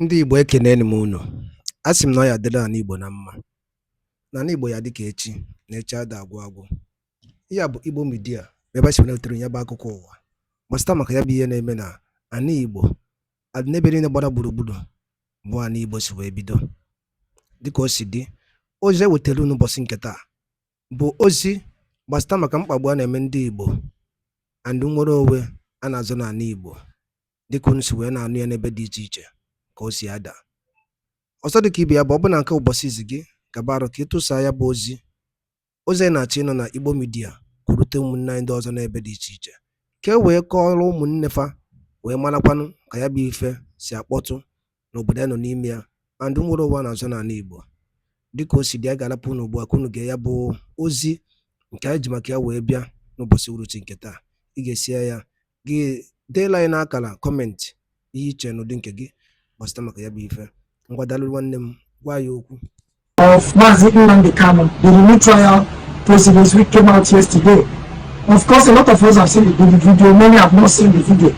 Ndị Igbo ekeneni m unu. Asị m na ọ ya dịrị ana Igbo na mma. Na ana Igbo ya dị ka echi, na echi ada agwụ agwụ. Ihe a bụ Igbo Media, ebe si welitere ya bụ akụkọ ụwa. Gbasịta maka ya bụ ihe na-eme na ana Igbo, n'ebe niile gbara gburugburu bụ ana Igbo si wee bido. Dịka o si dị, ozi ewetara unu ụbọchị nke taa bụ ozi gbasịta maka mkpagbu a na-eme ndị Igbo and nwere onwe a na-azụ n'ana Igbo. Dịka unu si wee na-anụ ya n'ebe dị iche iche ka o si ada. Ọzọ dịka ibe ya bụ ọbụna nke ụbọchị izi gị gabarụ ka ịtụsa ya bụ ozi anyị na-achọ ịnọ na Igbo Media kwurute ụmụnne anyị ndị ọzọ n'ebe dị iche iche ka e wee kọọrọ ụmụnne fa wee marakwanụ ka ya bụ ife si akpọtụ n'obodo anyị nọ n'ime ya ma ndị nwere ụwa na-azọ n'ala Igbo. Dịka o si dị, a ga-alapụ unu ugbu a ka unu gee ya bụ ozi nke anyị ji maka ya wee bịa n'ụbọchị uruchi nke taa. Ị ga-esi ya gị deela anyị n'akara kọmentị ihe iche n'ụdị nke gị gbasịta maka ya bụ ife. Ngwadalụ nwanne m, gwa ya okwu. Of Mazi Nnamdi Kanu, the renewed trial proceedings which came out yesterday. Of course, a lot of us have seen the video, many have not seen the video.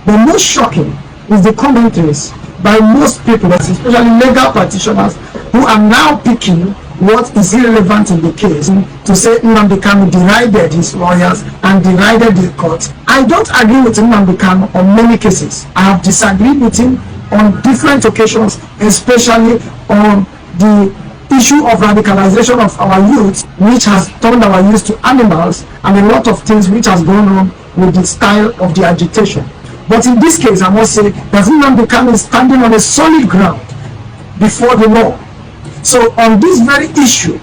The most shocking is the commentaries by most people, especially legal practitioners, who are now picking what is irrelevant in the case to say Nnamdi Kanu derided his lawyers and derided the court. I don't agree with Nnamdi Kanu on many cases. I have disagreed with him on different occasions, especially on the issue of radicalization of our youth, which has turned our youth to animals, and a lot of things which has gone on with the style of the agitation. But in this case, I must say that Nnamdi Kanu is standing on a solid ground before the law. So on this very issue,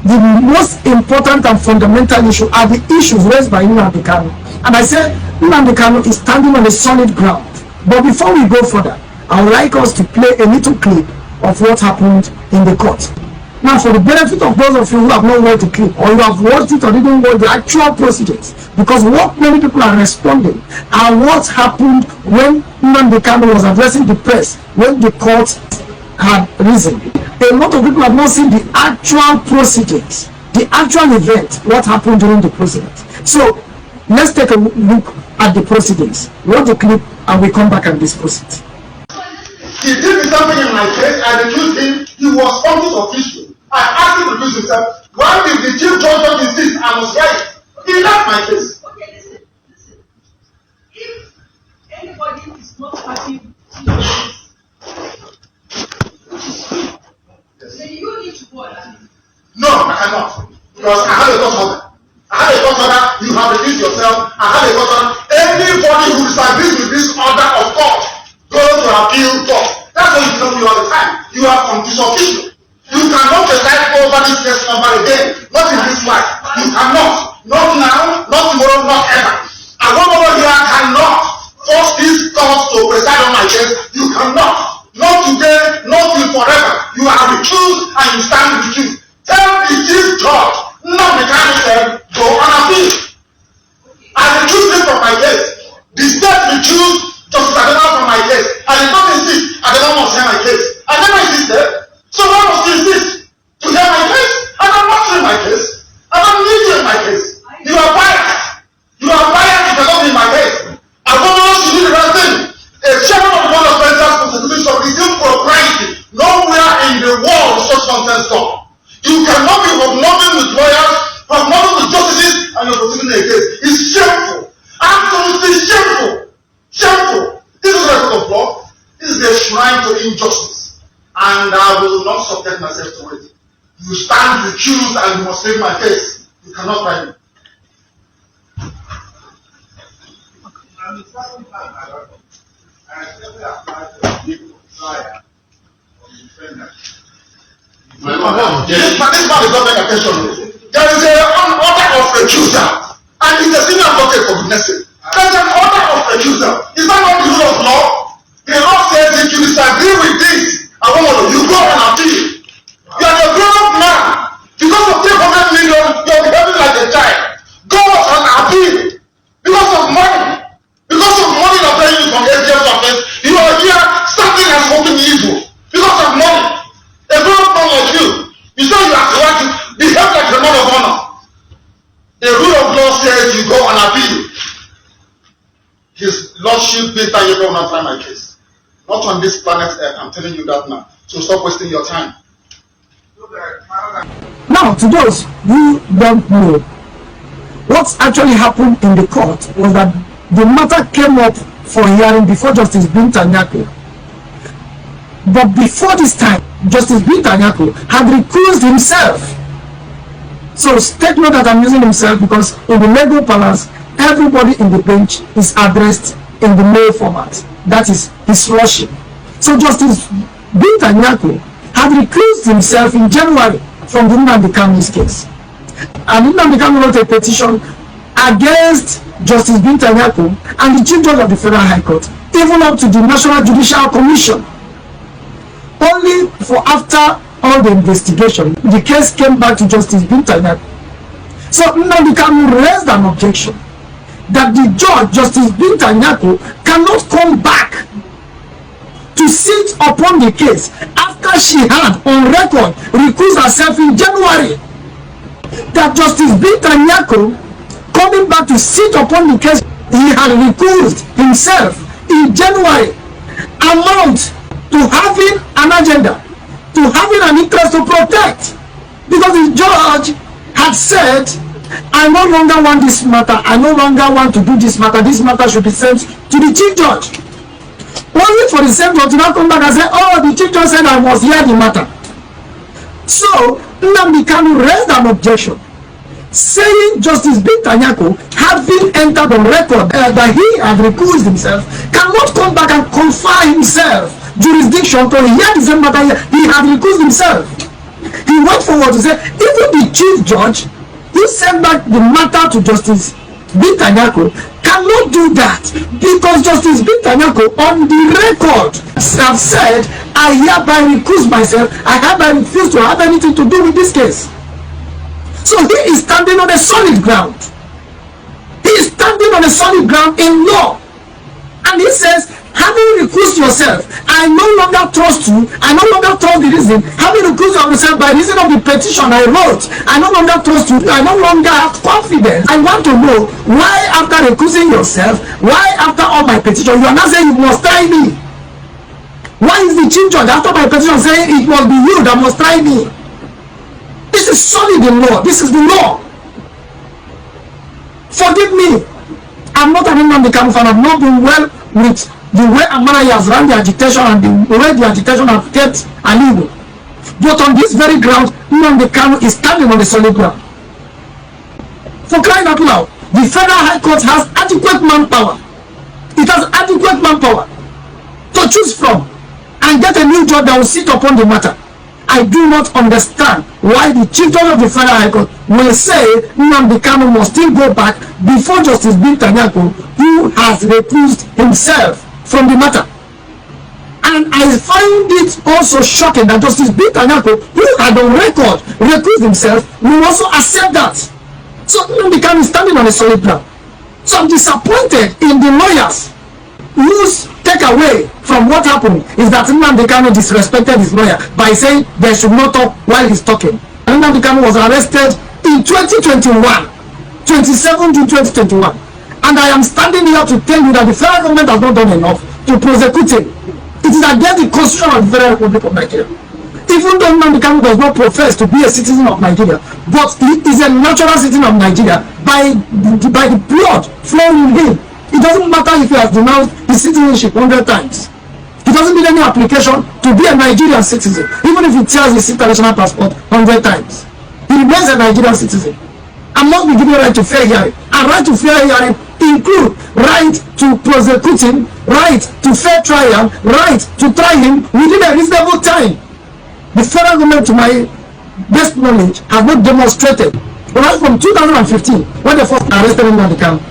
the most important and fundamental issue are the issues raised by Nnamdi Kanu. And I say Nnamdi Kanu is standing on a solid ground. But before we go further, I would like us to play a little clip of what happened in the court. Now, for the benefit of those of you who have not watched the clip, or you have watched it or didn't watch the actual proceedings, because what many people are responding are what happened when Nnamdi Kanu was addressing the press when the court had risen. A lot of people have not seen the actual proceedings, the actual event, what happened during the proceedings. So let's take a look at the proceedings. Watch the clip and we come back and discuss it. He did something in my case. I accused him. He was office official. I asked him to recuse himself. Why did the chief judge not insist I was right? He left my case. Okay, listen. If anybody is not happy with this, then you need to go and No, I cannot. Because I have a court order. I have a court order. You have refused yourself. I have a court order. Anybody who disagrees with this order of court, go to appeal court. That's what you tell me all the time. You are office official. You cannot preside over this case number again. Not in this life. You cannot. Not now, not tomorrow, not ever. And one over here cannot force this court to preside on my case. You cannot. Not today, not till forever. You are recused and you stand recused. Tell the chief judge, not the kind of said, go on appeal. I recused him from my case. The state recused Justice Adema from my case. I did not insist. Adema must hear my case. I never insisted. So why must you insist to hear my case? I don't want you in my case. I don't need you in my case. You are biased. You are biased. You cannot be in my case. I don't know if you do the right thing. A chairman of the board of President's constitution shall resume propriety. Nowhere in the world such nonsense stop. You cannot be hobnobbing with lawyers, hobnobbing with justices, and you're proceeding a case. It's shameful. Absolutely shameful. Shameful. This is a court of law. This is a shrine to injustice. And I will not subject myself to it. You stand recused and you must take my case. You cannot fight me. This man is not paying attention. There is an order of recusal. And he's a senior advocate for goodness sake. There's an order of recusal. Is that not the rule of law? The law says if you disagree with this, you go and appeal. You are a grown-up man. Because of 300 million, you are behaving like a child. Go and appeal. Because of money. Because of money that paying you from ATM office, you are here standing and smoking evil. Because of money. A grown-up man like you. You say you have to want to behave like a man of honor. The rule of law says you go and appeal. His Lordship Peter, you go and find my case. Not on this planet Earth. I'm telling you that now. So stop wasting your time. Now, to those who don't know, what actually happened in the court was that the matter came up for hearing before Justice Bintanyako. But before this time, Justice Bintanyako had recused himself. So take note that I'm using himself because in the legal balance, everybody in the bench is addressed in the male format. That is his lordship. So Justice Bintanyako had recused himself in January from the Nnamdi Kanu's case. And Nnamdi Kanu wrote a petition against Justice Bintanyako and the Chief Judge of the Federal High Court, even up to the National Judicial Commission. Only for after all the investigation, the case came back to Justice Bintanyako. So Nnamdi Kanu raised an objection that the judge, Justice Bintanyako, cannot come back to sit upon the case after she had on record recused herself in January. That Justice Bintanyako coming back to sit upon the case he had recused himself in January amount to having an agenda, to having an interest to protect, because the judge had said, I no longer want this matter, I no longer want to do this matter should be sent to the Chief Judge. Only for the same judge to now come back and say, oh, the Chief Judge said I must hear the matter. So Nnamdi Kanu raised an objection saying Justice Bintanyako, having entered on record that he had recused himself, cannot come back and confer himself jurisdiction to hear the same matter he had recused himself. He went forward to say, even the Chief Judge who sent back the matter to Justice Bintanyako cannot do that because Justice Bintanyako on the record have said, I hereby recuse myself, I hereby refuse to have anything to do with this case. So he is standing on a solid ground. He is standing on a solid ground in law. And he says, having recused yourself, I no longer trust you, I no longer trust the reason, having recused yourself by reason of the petition I wrote, I no longer trust you, I no longer have confidence. I want to know why after recusing yourself, why after all my petition, you are not saying you must try me? Why is the Chief Judge after my petition saying it must be you that must try me? This is solid in law. This is the law. Forgive me. I'm not an Nnamdi Kanu fan. I've not been well with the way Amara has run the agitation and the way the agitation has kept illegal. But on this very ground, Nnamdi Kanu is standing on the solid ground. For crying out loud, the Federal High Court has adequate manpower. It has adequate manpower to choose from and get a new judge that will sit upon the matter. I do not understand why the Chief Judge of the Federal High Court will say Nnamdi Kanu must still go back before Justice Bintanyako, who has recused himself from the matter. And I find it also shocking that Justice Bintanyako, who had on record recused himself, will also accept that. So Nnamdi Kanu is standing on a solid ground. So I'm disappointed in the lawyers whose takeaway from what happened is that Nnamdi Kanu disrespected his lawyer by saying they should not talk while he's talking. Nnamdi Kanu was arrested in 2021, 27 June 2021. And I am standing here to tell you that the federal government has not done enough to prosecute him. It is against the constitution of the Federal Republic of Nigeria. Even though Nnamdi Kanu does not profess to be a citizen of Nigeria, but he is a natural citizen of Nigeria by the blood flowing in him. It doesn't matter if he has denounced his citizenship 100 times. He doesn't need any application to be a Nigerian citizen, even if he tears his international passport 100 times. He remains a Nigerian citizen and must be given right to fair hearing. And right to fair hearing include right to prosecute him, right to fair trial, right to try him within a reasonable time. The federal government, to my best knowledge, has not demonstrated. Right from 2015, when they first arrested Nnamdi Kanu.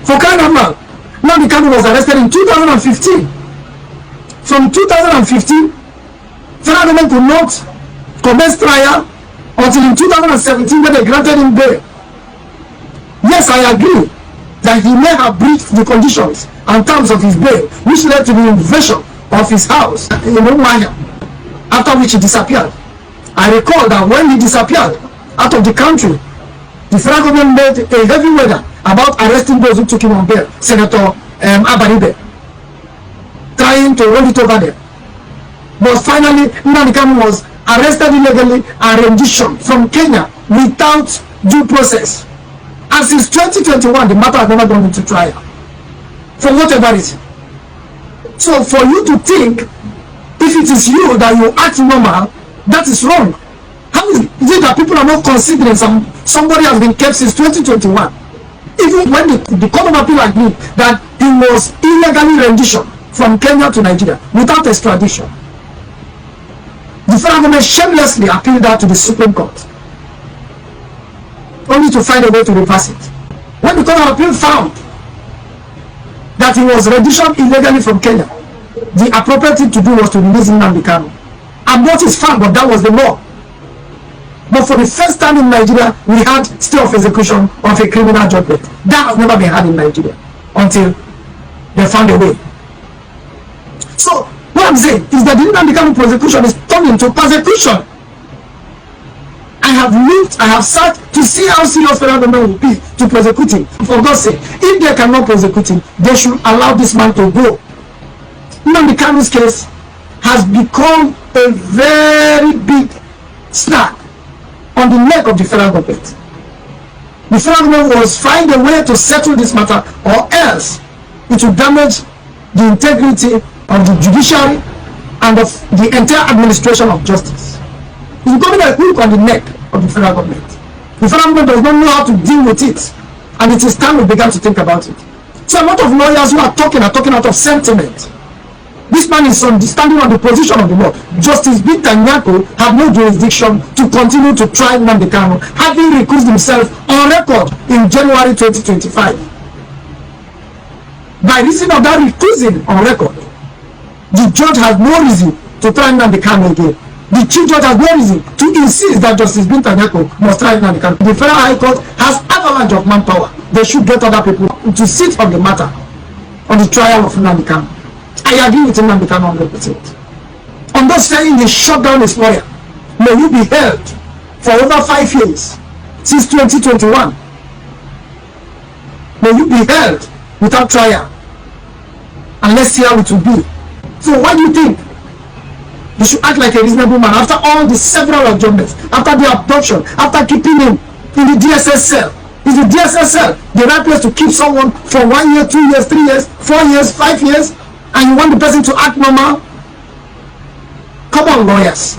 For crying out loud, Nnamdi Kanu was arrested in 2015. From 2015, federal government could not commence trial until in 2017 when they granted him bail. Yes, I agree that he may have breached the conditions and terms of his bail, which led to the invasion of his house in Umuahia, after which he disappeared. I recall that when he disappeared out of the country, the federal government made a heavy weather about arresting those who took him on bail, Senator Abaribe. trying to roll it over them. But finally, Nnamdi Kanu was arrested illegally and rendition from Kenya without due process. And since 2021, the matter has never gone into trial for whatever reason. So for you to think if it is you that you act normal, that is wrong. How is it that people are not considering somebody has been kept since 2021? Even when the Court of Appeal agreed that he was illegally rendition from Kenya to Nigeria without extradition, the federal government shamelessly appealed that to the Supreme Court, only to find a way to reverse it. When the Court of Appeal found that he was rendition illegally from Kenya, the appropriate thing to do was to release Nnamdi Kanu. And what is found, but that was the law. But for the first time in Nigeria, we had stay of execution of a criminal judgment. That has never been had in Nigeria until they found a way. So what I'm saying is that the Nnamdi Kanu prosecution is turned into persecution. I have looked, I have sat to see how serious federal government will be to prosecute him. For God's sake, if they cannot prosecute him, they should allow this man to go. Nnamdi Kanu's case has become a very big snag on the neck of the federal government. The federal government must find a way to settle this matter, or else it will damage the integrity of the judiciary and of the entire administration of justice. It's becoming a hook on the neck of the federal government. The federal government does not know how to deal with it, and it is time we began to think about it. So a lot of lawyers who are talking out of sentiment. This man is standing on the position of the law. Justice Binta Nyako had no jurisdiction to continue to try Nnamdi Kanu, having recused himself on record in January 2025. By reason of that recusing on record, the judge has no reason to try Nnamdi Kanu again. The chief judge has no reason to insist that Justice Binta Nyako must try Nnamdi Kanu. The Federal High Court has avalanche of manpower. They should get other people to sit on the matter, on the trial of Nnamdi Kanu. I agree with Nnamdi Kanu 100%. On those saying they shut down his lawyer, may you be held for over 5 years, since 2021. May you be held without trial, and let's see how it will be. So what do you think? You should act like a reasonable man after all the several adjournments, after the abduction, after keeping him in the DSS cell. Is the DSS cell the right place to keep someone for 1 year, 2 years, 3 years, 4 years, 5 years? And you want the person to act normal? Come on, lawyers.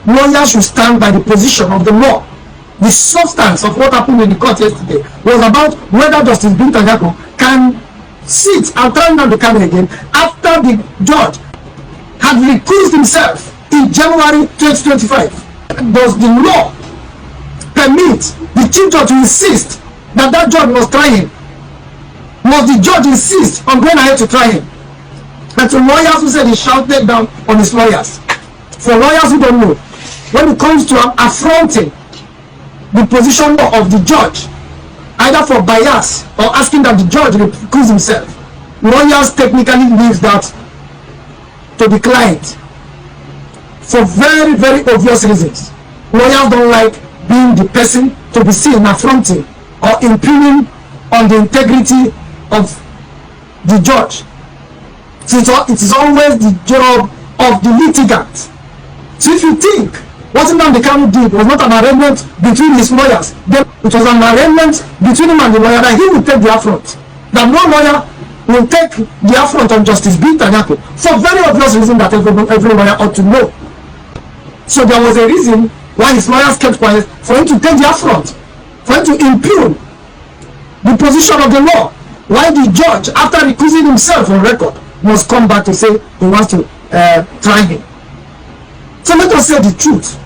Lawyers should stand by the position of the law. The substance of what happened in the court yesterday was about whether Justice Binta Nyako can sit and try Nnamdi Kanu again after the judge had recused himself in January 2025. Does the law permit the chief judge to insist that that judge must try him? Must the judge insist on going ahead to try him? And to lawyers who said he shouted down on his lawyers. For lawyers who don't know, when it comes to affronting the position of the judge, either for bias or asking that the judge recuse himself, lawyers technically leave that to the client for very, very obvious reasons. Lawyers don't like being the person to be seen affronting or impugning on the integrity of the judge. So it is always the job of the litigant. So if you think what Nnamdi Kanu did was not an arrangement between his lawyers, then it was an arrangement between him and the lawyer that he would take the affront. That no lawyer will take the affront on Justice Binta Nyako for very obvious reason that every lawyer ought to know. So there was a reason why his lawyers kept quiet, for him to take the affront, for him to impugn the position of the law. Why the judge, after recusing himself on record, must come back to say he wants to try him. So let us say the truth.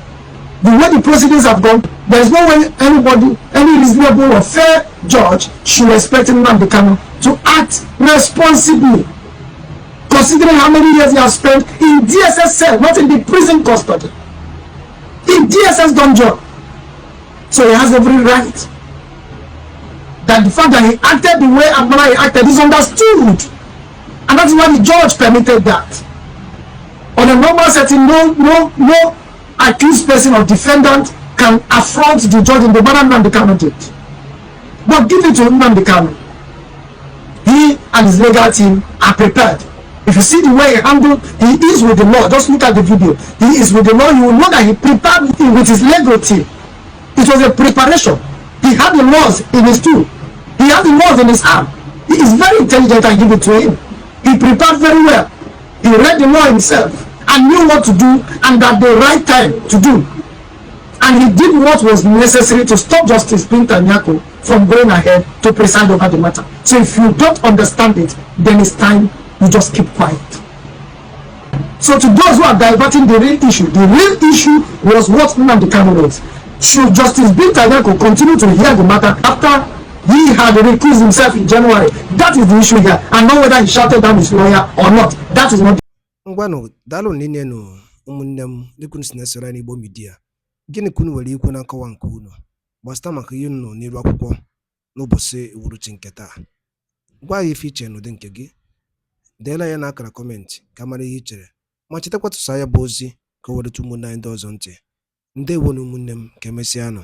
The way the proceedings have gone, there is no way anybody, any reasonable or fair judge should expect Nnamdi Kanu to act responsibly, considering how many years he has spent in DSS cell, not in the prison custody. In DSS dungeon. So he has every right. That the fact that he acted the way and manner he acted is understood, and that's why the judge permitted that. On a normal setting, no accused person or defendant can affront the judge in the manner Nnamdi Kanu did. But give it to Nnamdi Kanu. He and his legal team are prepared. If you see the way he is with the law, just look at the video. He is with the law. You will know that he prepared with his legal team. It was a preparation. He had the laws in his tool. He had the laws in his arm. He is very intelligent, and give it to him. He prepared very well. He read the law himself and knew what to do and at the right time to do. And he did what was necessary to stop Justice Binta Nyako from going ahead to preside over the matter. So if you don't understand it, then it's time you just keep quiet. So to those who are diverting the real issue was what Nnamdi Kanu wrote. Should Justice Binta Nyako continue to hear the matter after he had recused himself in January? That is the issue here, and not whether he shouted down his lawyer or not. That is not. Ngwano dalo nini no ụmụnne m dịka si na-esere n'Igbo Media. Gịnị ka unu nwere ikwu na nkọwa nke unu gbasara maka ihe unu nọ n'iru akwụkwọ n'ụbọchị uhuruchi nke taa? Gwa anyị ife iche n'ụdị nke gị, deela ya n'akara kọmentị ka mara ihe i chere, ma chetakwa tụsa ya bụ ozi ka o wereta ụmụnne anyị ndị ọzọ ntị. Ndewo na ụmụnne m, ka emesịa nụ.